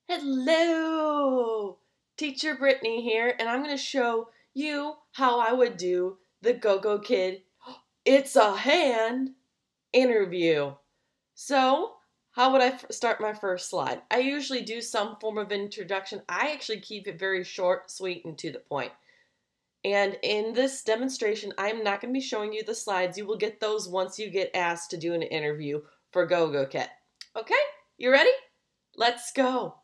Hello! Teacher Brittany here, and I'm going to show you how I would do the Gogokid It's a Hand interview. So, how would I start my first slide? I usually do some form of introduction. I actually keep it very short, sweet, and to the point. And in this demonstration, I'm not going to be showing you the slides. You will get those once you get asked to do an interview for Gogokid. Okay? You ready? Let's go.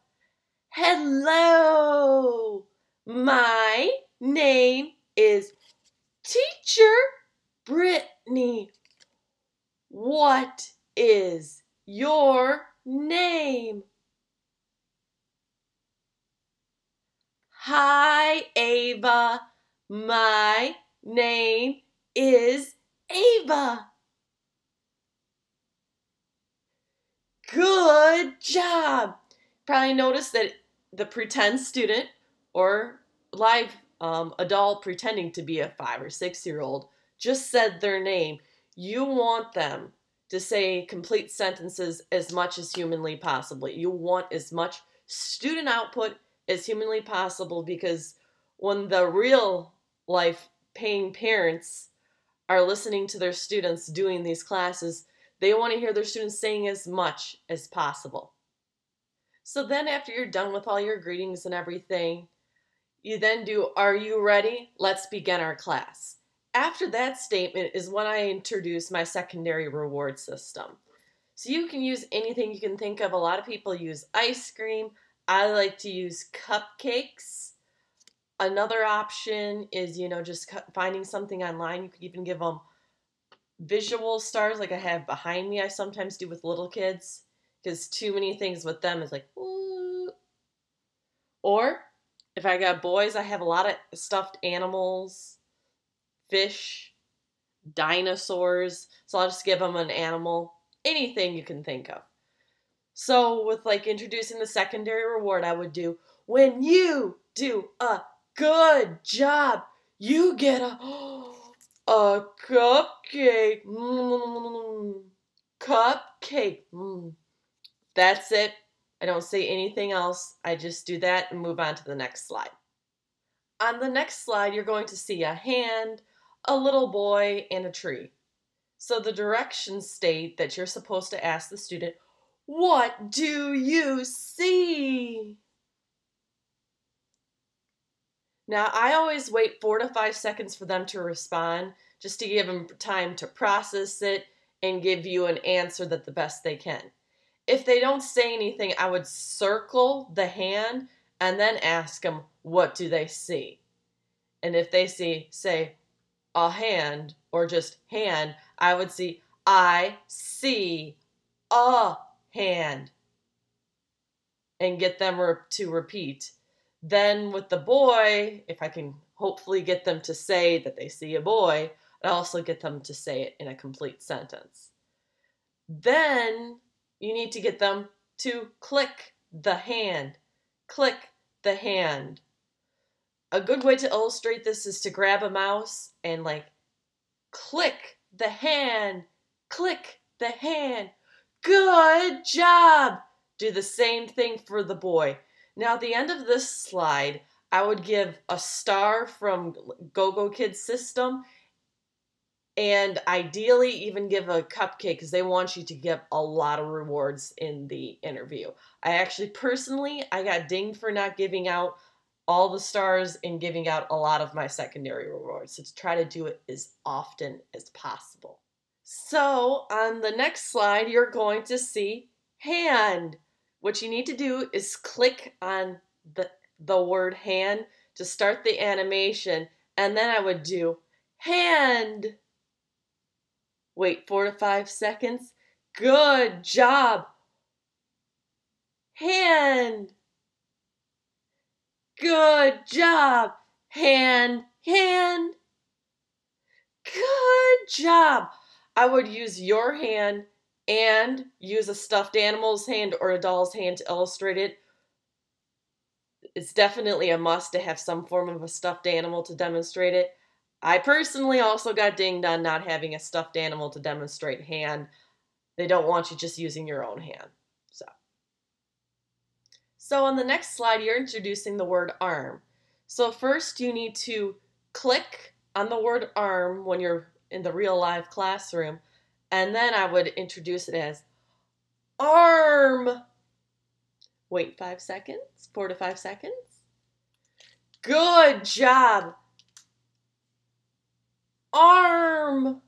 Hello, my name is Teacher Brittany. What is your name? Hi, Ava. My name is Ava. Good job. Probably noticed that the pretend student or live adult pretending to be a 5 or 6-year-old just said their name. You want them to say complete sentences as much as humanly possible. You want as much student output as humanly possible, because when the real life paying parents are listening to their students doing these classes, they want to hear their students saying as much as possible. So then after you're done with all your greetings and everything, you then do, are you ready? Let's begin our class. After that statement is when I introduce my secondary reward system. So you can use anything you can think of. A lot of people use ice cream. I like to use cupcakes. Another option is, just finding something online. You could even give them visual stars like I have behind me. I sometimes do with little kids, because too many things with them is like, ooh. Or if I got boys, I have a lot of stuffed animals, fish, dinosaurs. So I'll just give them an animal, anything you can think of. So with like introducing the secondary reward, I would do, when you do a good job, you get a cupcake. Cupcake. That's it. I don't say anything else. I just do that and move on to the next slide. On the next slide, you're going to see a hand, a little boy, and a tree. So the directions state that you're supposed to ask the student, what do you see? Now, I always wait 4 to 5 seconds for them to respond, just to give them time to process it and give you an answer that the best they can. If they don't say anything, I would circle the hand and then ask them, what do they see? And if they say a hand or just hand, I would see, I see a hand, and get them to repeat. Then with the boy, if I can hopefully get them to say that they see a boy, I also get them to say it in a complete sentence. Then you need to get them to click the hand. Click the hand. A good way to illustrate this is to grab a mouse and click the hand. Click the hand. Good job. Do the same thing for the boy. Now at the end of this slide, I would give a star from Gogokid system, and ideally even give a cupcake, because they want you to get a lot of rewards in the interview. I actually personally, I got dinged for not giving out all the stars and giving out a lot of my secondary rewards. So to try to do it as often as possible. So on the next slide, you're going to see hand. What you need to do is click on the word hand to start the animation, and then I would do hand. Wait 4 to 5 seconds. Good job. Hand. Good job. Hand, hand. Good job. I would use your hand and use a stuffed animal's hand or a doll's hand to illustrate it. It's definitely a must to have some form of a stuffed animal to demonstrate it. I personally also got dinged on not having a stuffed animal to demonstrate hand. They don't want you just using your own hand. So on the next slide, you're introducing the word arm. So first you need to click on the word arm when you're in the real live classroom, and then I would introduce it as arm. Wait 5 seconds, 4 to 5 seconds. Good job. Arm.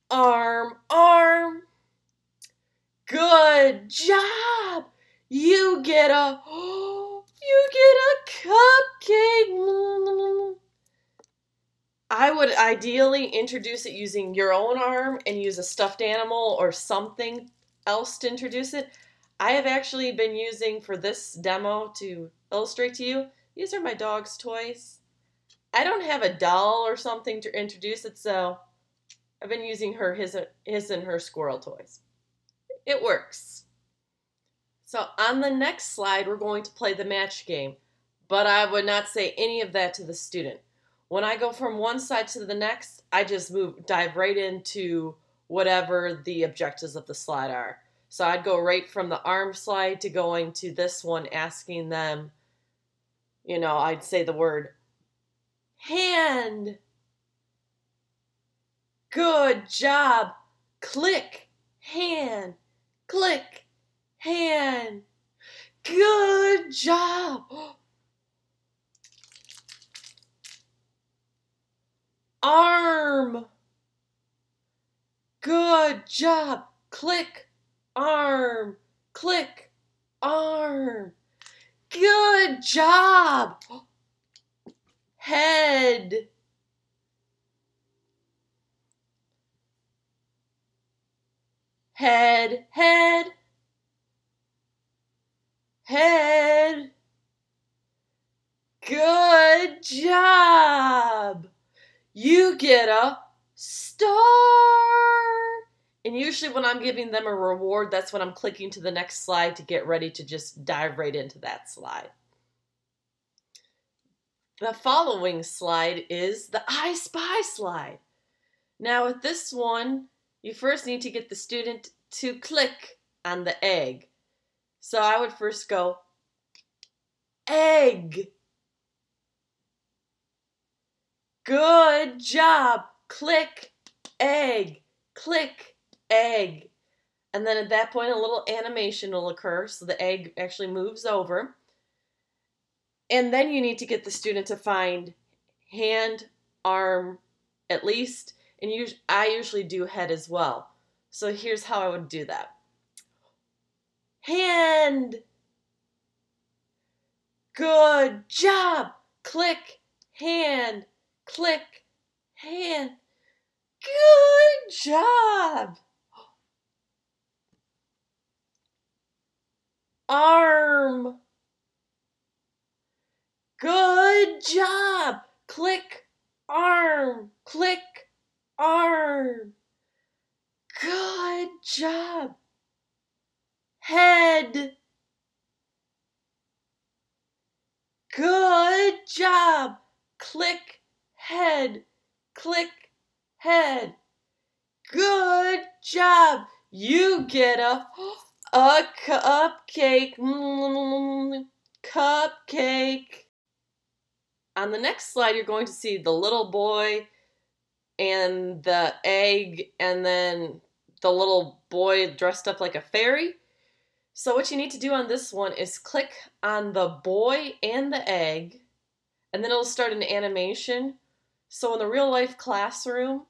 Arm, arm. Good job. You get a cupcake. I would ideally introduce it using your own arm and use a stuffed animal or something else to introduce it. I have actually been using for this demo to illustrate to you, these are my dog's toys. I don't have a doll or something to introduce it, so I've been using his and her squirrel toys. It works. So on the next slide, we're going to play the match game, but I would not say any of that to the student. When I go from one side to the next, I just dive right into whatever the objectives of the slide are. So I'd go right from the arm slide to going to this one, asking them, I'd say the word hand. Good job. Click, hand, click, hand. Good job. Arm. Good job. Click, arm, click, arm. Good job. Head. Head, head, head. Good job. You get a star. And usually when I'm giving them a reward, that's when I'm clicking to the next slide to get ready to just dive right into that slide. The following slide is the I Spy slide. Now with this one, you first need to get the student to click on the egg. So I would first go, egg. Good job. Click, egg, click, egg. And then at that point, a little animation will occur, so the egg actually moves over. And then you need to get the student to find hand, arm, at least, and I usually do head as well. So here's how I would do that. Hand. Good job. Click, hand, click, hand. Good job. Arm. Good job. Click, arm, click, arm. Good job. Head. Good job. Click, head, click, head. Good job. You get a cupcake. Cupcake. On the next slide, you're going to see the little boy and the egg, and then the little boy dressed up like a fairy. So what you need to do on this one is click on the boy and the egg, and then it'll start an animation. So in the real life classroom,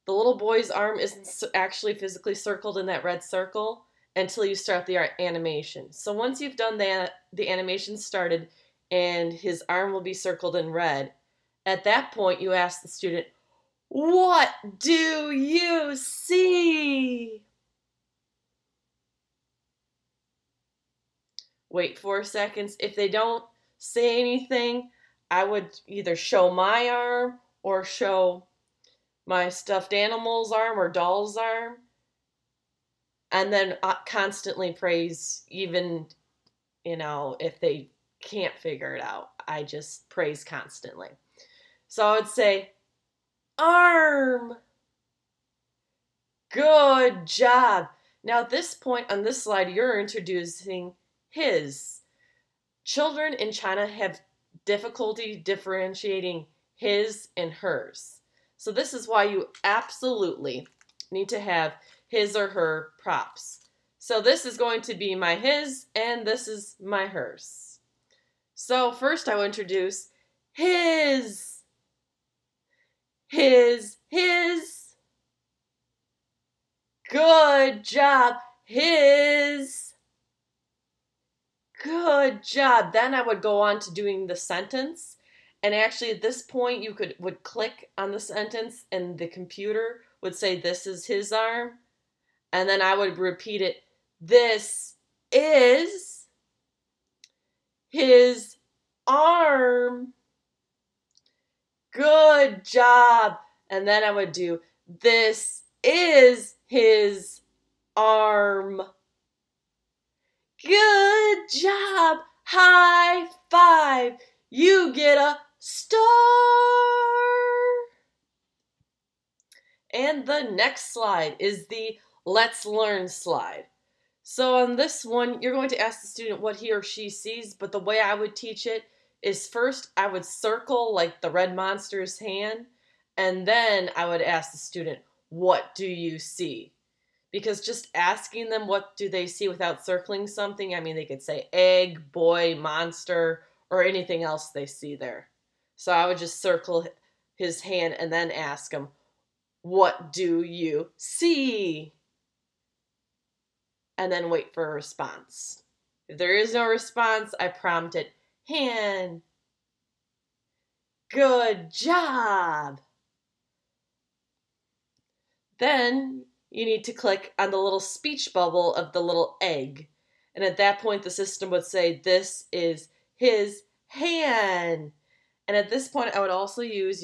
the little boy's arm isn't actually physically circled in that red circle until you start the animation. So once you've done that, the animation started, and his arm will be circled in red. At that point, you ask the student, what do you see? Wait 4 seconds. If they don't say anything, I would either show my arm or show my stuffed animal's arm or doll's arm, and then constantly praise, even, if they can't figure it out. I just praise constantly. So I would say, arm. Good job. Now at this point on this slide, you're introducing his. Children in China have difficulty differentiating his and hers. So this is why you absolutely need to have his or her props. So this is going to be my his and this is my hers. So first I will introduce his. His. Good job. His. Good job. Then I would go on to doing the sentence. And actually at this point you would click on the sentence and the computer would say this is his arm. And then I would repeat it. This is his arm. Good job. And then I would do this is his arm. Good job. High five. You get a star. And the next slide is the Let's Learn slide. So on this one, you're going to ask the student what he or she sees, but the way I would teach it is first I would circle like the red monster's hand, and then I would ask the student, what do you see? Because just asking them what do they see without circling something, I mean, they could say egg, boy, monster, or anything else they see there. So I would just circle his hand and then ask him, what do you see? And then wait for a response. If there is no response, I prompt it, hand. Good job. Then you need to click on the little speech bubble of the little egg. And at that point, the system would say, this is his hand. And at this point, I would also use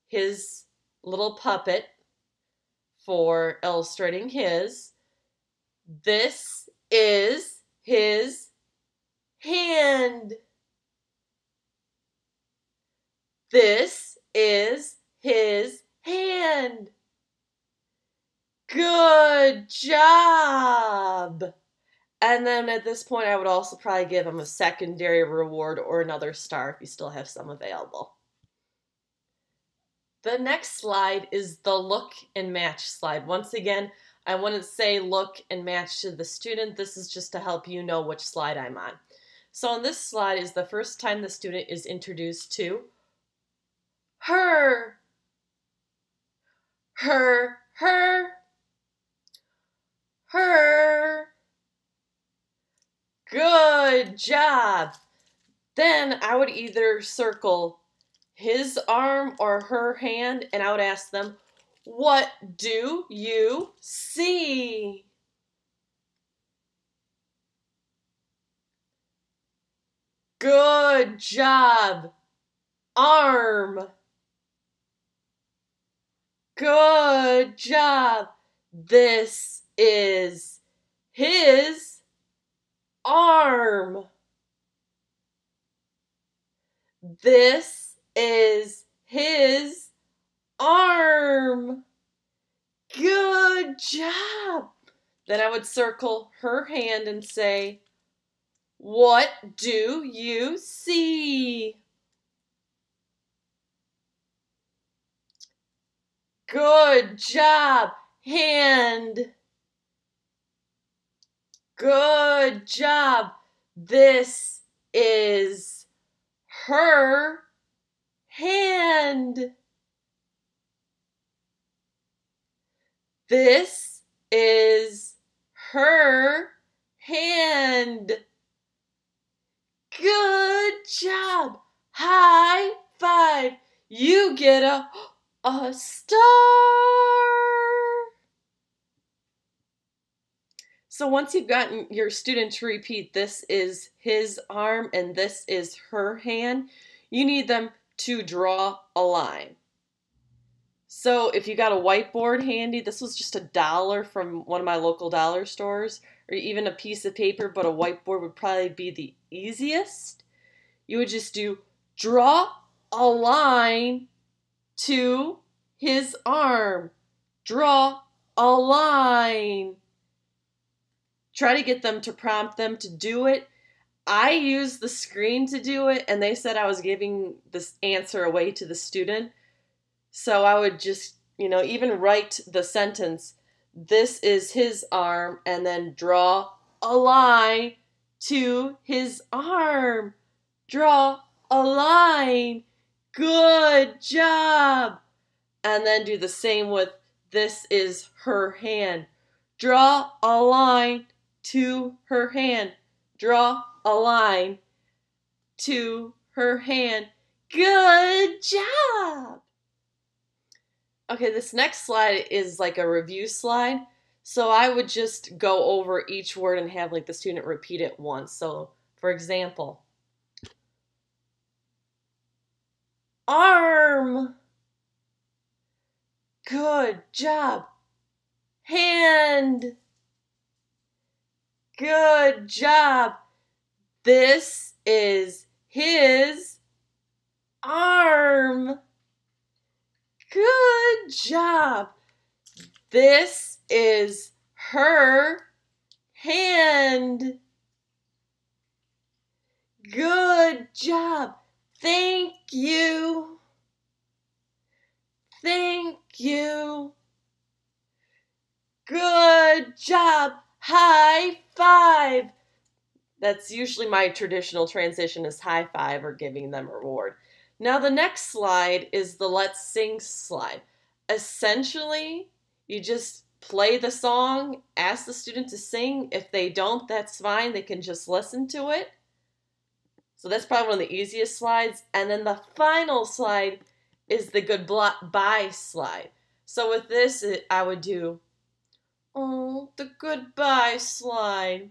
his little puppet for illustrating his. This is his hand. This is his hand. Good job. And then at this point, I would also probably give him a secondary reward or another star if you still have some available. The next slide is the look and match slide. Once again, I wouldn't say look and match to the student. This is just to help you know which slide I'm on. So on this slide is the first time the student is introduced to her. Her. Good job. Then I would either circle his arm or her hand and I would ask them, what do you see? Good job. Arm. Good job. This is his arm. This is his arm. Good job. Then I would circle her hand and say, what do you see? Good job. Hand. Good job. This is her hand. This is her hand. Good job. High five. You get a star. So once you've gotten your student to repeat this is his arm and this is her hand, you need them to draw a line. So if you got a whiteboard handy, this was just $1 from one of my local dollar stores, or even a piece of paper, but a whiteboard would probably be the easiest. You would just do draw a line to his arm. Draw a line. Try to get them to prompt them to do it. I used the screen to do it, and they said I was giving this answer away to the student. So I would just, even write the sentence, this is his arm, and then draw a line to his arm. Draw a line. Good job. And then do the same with this is her hand. Draw a line to her hand. Draw a line to her hand. Good job. Okay, this next slide is like a review slide. So I would just go over each word and have like the student repeat it once. So for example, arm. Good job. Hand. Good job. This is his arm. Good job. This is her hand. Good job. Thank you. Thank you. Good job. High five. That's usually my traditional transition is high five or giving them a reward. Now the next slide is the let's sing slide. Essentially, you just play the song, ask the student to sing. If they don't, that's fine. They can just listen to it. So that's probably one of the easiest slides. And then the final slide is the goodbye slide. So with this, I would do, oh, the goodbye slide.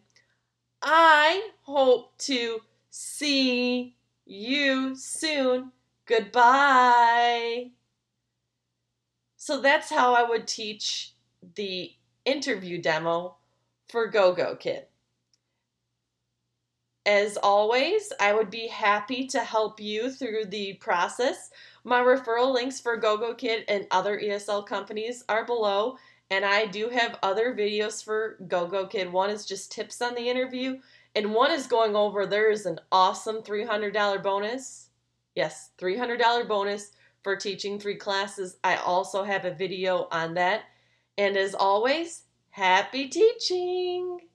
I hope to see you soon. Goodbye. So that's how I would teach the interview demo for Gogokid. As always, I would be happy to help you through the process. My referral links for Gogokid and other ESL companies are below, and I do have other videos for Gogokid. One is just tips on the interview, and one is going over there is an awesome $300 bonus. Yes, $300 bonus for teaching 3 classes. I also have a video on that. And as always, happy teaching!